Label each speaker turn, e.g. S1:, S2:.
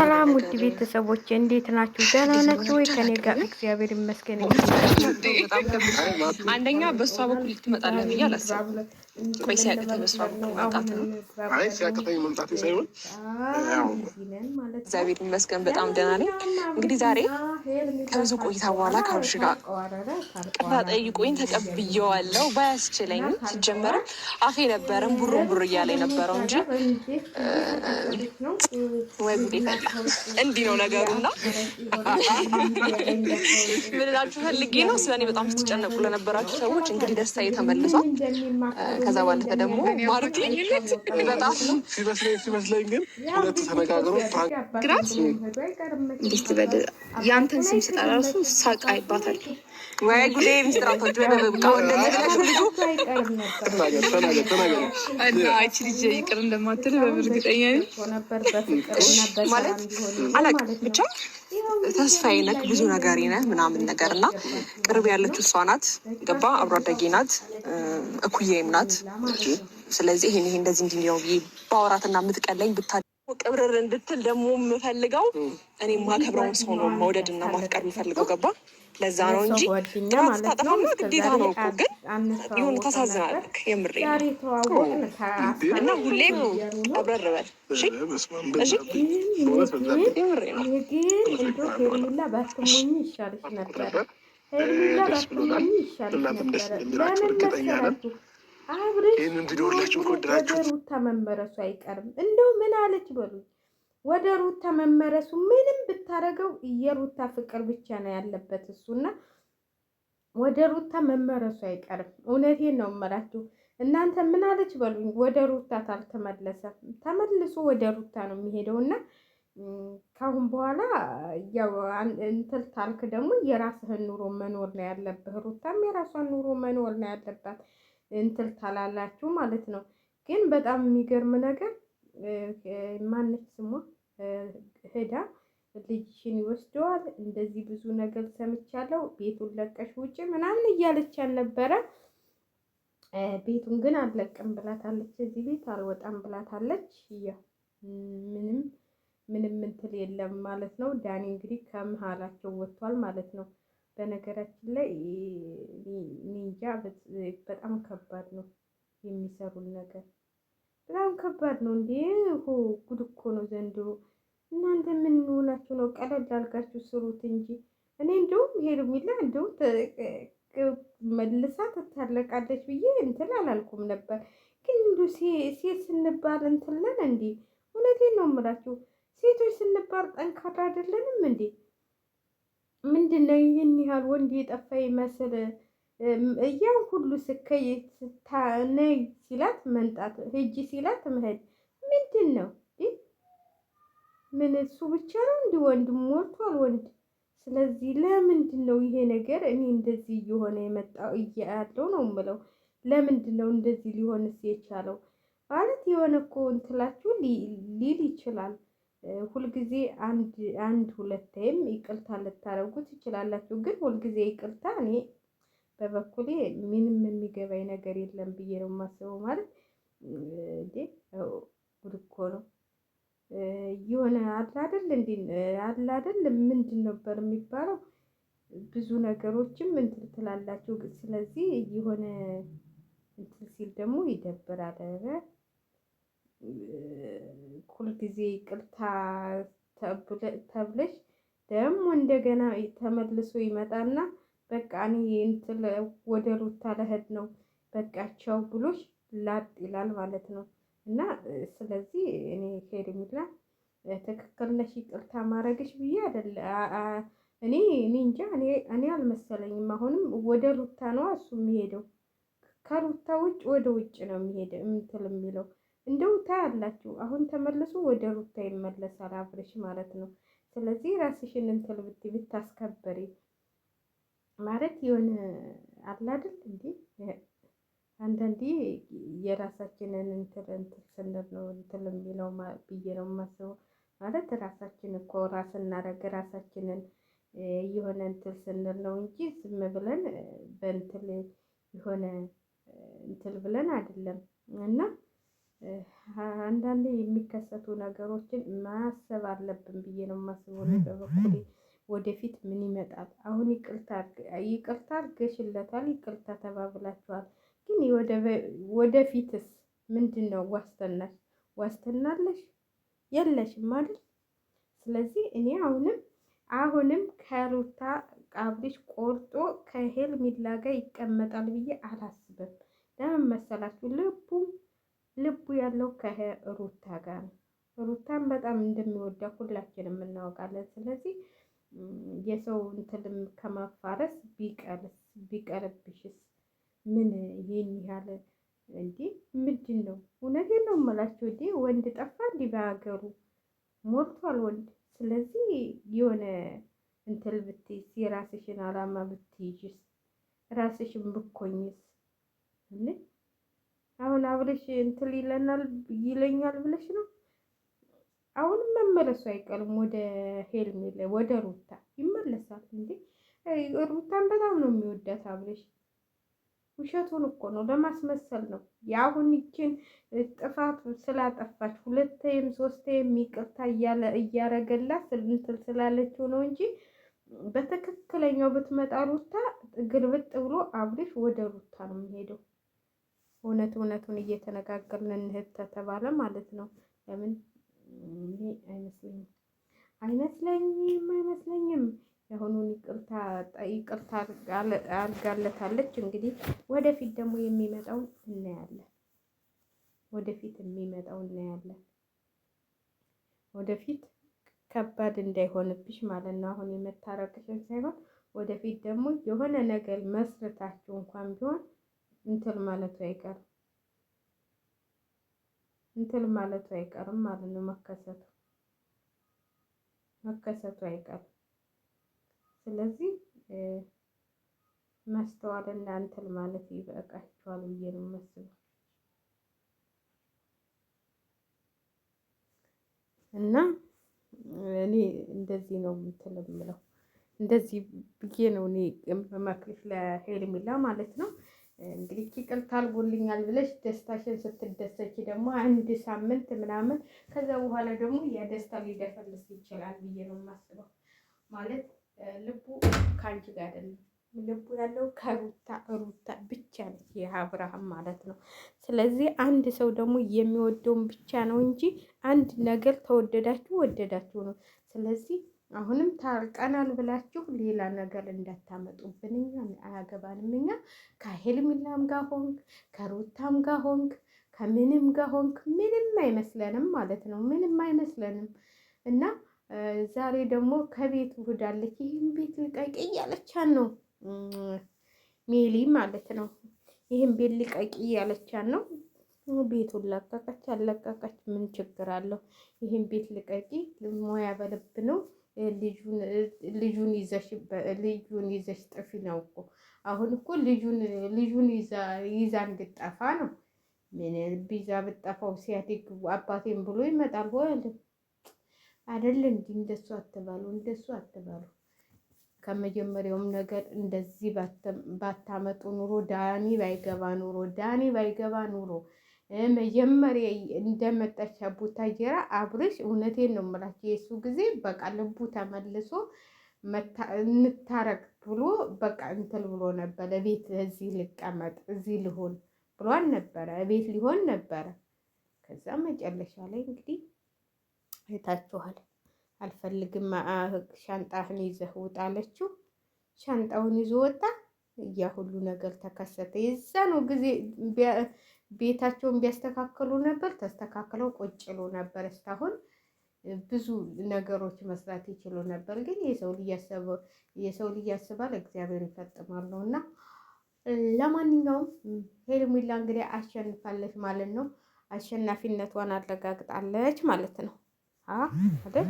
S1: ሰላም ውድ ቤተሰቦች እንዴት ናችሁ? ደህና ናችሁ ወይ? ከኔ ጋር እግዚአብሔር ይመስገን።
S2: አንደኛ በእሷ በኩል ትመጣለህ ብዬ አላሰብኩም። ቆይ ሲያቅተኝ በእሷ በኩል መምጣት ነው።
S3: ሲያቅተኝ መምጣት ሳይሆን
S2: እግዚአብሔር ይመስገን በጣም ደህና ነኝ። እንግዲህ ዛሬ ከብዙ ቆይታ በኋላ ከአብርሽ ጋር ቅርታ ጠይቆኝ ተቀብዬዋለሁ። ባያስችለኝም ሲጀመርም አፌ ነበረም ቡር እያለ ነበረው እንጂ ወይ ጉዴ ፈላ። እንዲህ ነው ነገሩና ምን እላችሁ ፈልጌ ነው፣ ስለኔ በጣም ስትጨነቁ ለነበራችሁ ሰዎች እንግዲህ ደስታ ተመልሷል። ከዛ ባለፈ ደግሞ ማርቲ በጣም
S3: ሲመስለኝ ግን ሁለቱ ተነጋግሮ
S2: ግራት እንዴት ትበል ያንተን ስም ስጠራ እራሱ ሳቅ አይባታል። ወይ ጉዴ ሚስጥራቶች በበቃ እንደነገርኩ ልጁ
S3: ተናገር
S2: እና እቺ ልጅ ይቅር እንደማትል በእርግጠኛ ነኝ። ማለት አላውቅም ብቻ ተስፋዬ ነህ፣ ብዙ ነገር ነህ ምናምን ነገር እና ቅርብ ያለችው እሷ ናት። ገባ አብሮ አደጌ ናት፣ እኩዬም ናት። ስለዚህ ይሄን እንደዚህ እንዲህ ነው ብዬ ባወራትና የምትቀለኝ ቅብርር እንድትል ደግሞ የምፈልገው እኔ ማከብረውን ሰው ነው መውደድ እና ማፍቀር የምፈልገው። ገባ ለዛ ነው እንጂ ጥራት ታጠፋማ ግዴታ ነው እኮ። ግን ይሁን ታሳዝናለህ፣ የምሬ እና ሁሌም አብረር በል እሺ፣ እሺ የምሬ ነው።
S1: ሄርሚላ ባትሞኝ ይሻልሽ ነበር። ሄርሚላ ባትሞኝ ይሻልሽ ነበር። ለምን መሰላችሁ? አብርሽ ወደ ሩታ መመረሱ አይቀርም። እንደው ምን አለች በሉኝ፣ ወደ ሩታ መመረሱ ምንም ብታረገው የሩታ ፍቅር ብቻ ነው ያለበት እሱና ወደ ሩታ መመረሱ አይቀርም። እውነቴን ነው የምላችሁ። እናንተ ምን አለች በሉኝ፣ ወደ ሩታ ታልተመለሰ ተመልሶ ወደ ሩታ ነው የሚሄደውና ካሁን በኋላ ያው እንትን ታልክ ደግሞ የራስህን ኑሮ መኖር ነው ያለብህ። ሩታም የራሷን ኑሮ መኖር ነው ያለባት እንትን ታላላችሁ ማለት ነው። ግን በጣም የሚገርም ነገር ማነች ስሟ ሄዳ ልጅሽን ይወስደዋል እንደዚህ ብዙ ነገር ሰምቻለሁ፣ ቤቱን ለቀሽ ውጭ ምናምን እያለች ነበረ። ቤቱን ግን አልለቅም ብላታለች፣ እዚህ ቤት አልወጣም ብላታለች። ያው ምንም እንትን የለም ማለት ነው። ዳኒ እንግዲህ ከመሀላቸው ወጥቷል ማለት ነው። በነገራችን ላይ ኒንጃ በጣም ከባድ ነው የሚሰሩን ነገር፣ በጣም ከባድ ነው። እንዴ ጉድ እኮ ነው ዘንድሮ። እናንተ ምን ሆናችሁ ነው? ቀለል አድርጋችሁ ስሩት እንጂ። እኔ እንደውም ሄርሚላ እንደው መልሳ ትታለቃለች ብዬ እንትን አላልኩም ነበር። ግን እንደው ሴት ስንባል እንትን ነን እንዴ? እውነቴን ነው የምላችሁ። ሴቶች ስንባል ጠንካራ አይደለንም እንዴ? ምንድነው ይህን ያህል ወንድ የጠፋ ይመስል ያን ሁሉ ስከይ ነይ ሲላት መንጣት፣ ሂጂ ሲላት መሄድ ምንድን ነው? ምን እሱ ብቻ ነው እንዲ ወንድ ሞልቷል ወንድ። ስለዚህ ለምንድን ነው ይሄ ነገር እኔ እንደዚህ እየሆነ የመጣው እያለው ነው የምለው። ለምንድን ነው እንደዚህ ሊሆንስ የቻለው? ማለት የሆነ እኮ እንትላችሁ ሊል ይችላል። ሁልጊዜ አንድ ሁለቴም ይቅርታ ልታረጉ ትችላላችሁ። ግን ሁልጊዜ ይቅርታ እኔ በበኩሌ ምንም የሚገባኝ ነገር የለም ብዬ ነው የማስበው። ማለት እንዴ ጉድ እኮ ነው የሆነ አላደል እንዴ አላደል ምንድን ነበር የሚባለው? ብዙ ነገሮችም እንትን ትላላችሁ። ስለዚህ የሆነ እንትን ሲል ደግሞ ይደብራል። ሁልጊዜ ይቅርታ ተብለሽ ደግሞ እንደገና ተመልሶ ይመጣና በቃ እኔ እንትን ወደ ሩታ ለሄድ ነው በቃ ቻው ብሎሽ ላጥ ይላል ማለት ነው። እና ስለዚህ እኔ ሄርሚላ ትክክል ነሽ ይቅርታ ማድረግሽ ብዬ አይደለ እኔ እንጃ እኔ አልመሰለኝም። አሁንም ወደ ሩታ ነው እሱ የሚሄደው። ከሩታ ውጭ ወደ ውጭ ነው የሚሄደው እንትን የሚለው። እንደው ታያላችሁ አሁን ተመልሶ ወደ ሩታ ይመለሳል አብርሽ ማለት ነው። ስለዚህ ራስሽን እንትን ብታስከበሪ ማለት የሆነ አለ አይደል እንዴ? አንዳንዴ የራሳችንን እንትን ስንል ነው እንትን የሚለው ብዬ ነው የማስበው። ማለት ራሳችን እኮ ራስን እናደርግ ራሳችንን የሆነ እንትን ስንል ነው እንጂ ዝም ብለን በእንትን የሆነ እንትን ብለን አይደለም። እና አንዳንዴ የሚከሰቱ ነገሮችን ማሰብ አለብን ብዬ ነው የማስበው በበኩሌ። ወደፊት ምን ይመጣል? አሁን ይቅርታ አድርገሽለታል፣ ይቅርታ ተባብላችኋል። ግን ወደፊትስ ምንድን ነው ዋስትናሽ? ዋስትናለሽ የለሽም አይደል? ስለዚህ እኔ አሁንም ከሩታ አብርሽ ቆርጦ ከሄርሜላ ጋር ይቀመጣል ብዬ አላስብም። ለምን መሰላችሁ? ልቡ ያለው ከሩታ ጋር ነው። ሩታን በጣም እንደሚወዳ ሁላችንም እናውቃለን። ስለዚህ የሰው እንትልም ከማፋረስ ቢቀርብሽስ ምን ይሄን ያህል እንዴ? ምንድን ነው? እውነቴን ነው የምላቸው። እንዴ ወንድ ጠፋ እንዲህ በሀገሩ ሞልቷል ወንድ። ስለዚህ የሆነ እንትል ብትይዝ የራስሽን አላማ ብትይዥስ፣ ራስሽን ብኮኝስ? አሁን አብረሽ እንትል ይለኛል ብለሽ ነው? አሁንም መመለሱ አይቀርም ወደ ሄርሜላ፣ ወደ ሩታ ይመለሳል እንዴ። ሩታን በጣም ነው የሚወዳት አብረሽ። ውሸቱን እኮ ነው፣ ለማስመሰል ነው። የአሁን ይችን ጥፋት ስላጠፋች ሁለቴም ሶስቴም ይቅርታ እያረገላት እንትን ስላለችው ነው እንጂ በትክክለኛው ብትመጣ ሩታ ግልብጥ ብሎ አብረሽ ወደ ሩታ ነው የሚሄደው። እውነቱን እየተነጋገርን እንሂድ ተተባለ ማለት ነው። ለምን ይሄ አይመስለኝም። የአሁኑን ይቅርታ አድርጋለታለች። እንግዲህ ወደፊት ደግሞ የሚመጣውን እናያለን። ወደፊት ከባድ እንዳይሆንብሽ ማለት ነው። አሁን የመታረቅሽን ሳይሆን ወደፊት ደግሞ የሆነ ነገር መስረታችሁ እንኳን ቢሆን እንትን ማለቱ አይቀርም ማለት ነው። መከሰቱ አይቀርም። ስለዚህ ማስተዋልና እንትን ማለት ይበቃችኋል ብዬ ነው የማስበው። እና እኔ እንደዚህ ነው እንትን የምለው፣ እንደዚህ ብዬ ነው እኔ መክሊት ለሄርሜላ ማለት ነው። እንግዲህ ይቅርታ አድርጎልኛል ብለሽ ደስታሽን ስትደሰች ደግሞ አንድ ሳምንት ምናምን ከዛ በኋላ ደግሞ ያ ደስታ ሊደፈልስ ይችላል ብዬ ነው የማስበው። ማለት ልቡ ከአንቺ ጋር አይደለም፣ ልቡ ያለው ሩታ ብቻ ነች፣ የአብርሃም ማለት ነው። ስለዚህ አንድ ሰው ደግሞ የሚወደውን ብቻ ነው እንጂ አንድ ነገር ወደዳችሁ ነው። ስለዚህ አሁንም ታርቀናል ብላችሁ ሌላ ነገር እንዳታመጡብን፣ እኛ አያገባንም። እኛ ከሄርሜላም ጋር ሆንክ ከሩታም ጋር ሆንክ ከምንም ጋር ሆንክ ምንም አይመስለንም ማለት ነው። ምንም አይመስለንም። እና ዛሬ ደግሞ ከቤት ውዳለች፣ ይህን ቤት ልቀቂ እያለቻን ነው ሜሊ ማለት ነው። ይህን ቤት ልቀቂ እያለቻን ነው። ቤቱን ለቀቀች አለቀቀች ምን ችግር አለው? ይህን ቤት ልቀቂ፣ ሞያ በልብ ነው። ልጁን ይዘሽ ጥፊ ነው እኮ። አሁን እኮ ልጁን ይዛ እንድጠፋ ነው። ምን ቢዛ ብጠፋው ሲያድግ አባቴም ብሎ ይመጣል ወይ አይደል? እንጂ እንደሱ አትበሉ። ከመጀመሪያውም ነገር እንደዚህ ባታመጡ ኑሮ ዳኒ ባይገባ ኑሮ መጀመሪያ እንደመጣች ቡታጀራ አብርሽ፣ እውነቴን ነው የምላችሁ፣ የሱ ጊዜ በቃ ልቡ ተመልሶ እንታረቅ ብሎ በቃ እንትን ብሎ ነበረ። ቤት እዚህ ልቀመጥ እዚህ ልሆን ብሏን ነበረ፣ ቤት ሊሆን ነበረ። ከዛ መጨረሻ ላይ እንግዲህ አይታችኋል። አልፈልግም ሻንጣህን ይዘህ ውጣ አለችው። ሻንጣውን ይዞ ወጣ። ያ ሁሉ ነገር ተከሰተ። የዛኑ ጊዜ ቤታቸውን ቢያስተካክሉ ነበር፣ ተስተካክለው ቁጭ ይሉ ነበር። እስካሁን ብዙ ነገሮች መስራት ይችሉ ነበር። ግን የሰው ልጅ ያስባል፣ እግዚአብሔር ይፈጽማል ነው። እና ለማንኛውም ሄርሜላ እንግዲህ አሸንፋለች ማለት ነው። አሸናፊነቷን አረጋግጣለች ማለት ነው አይደል?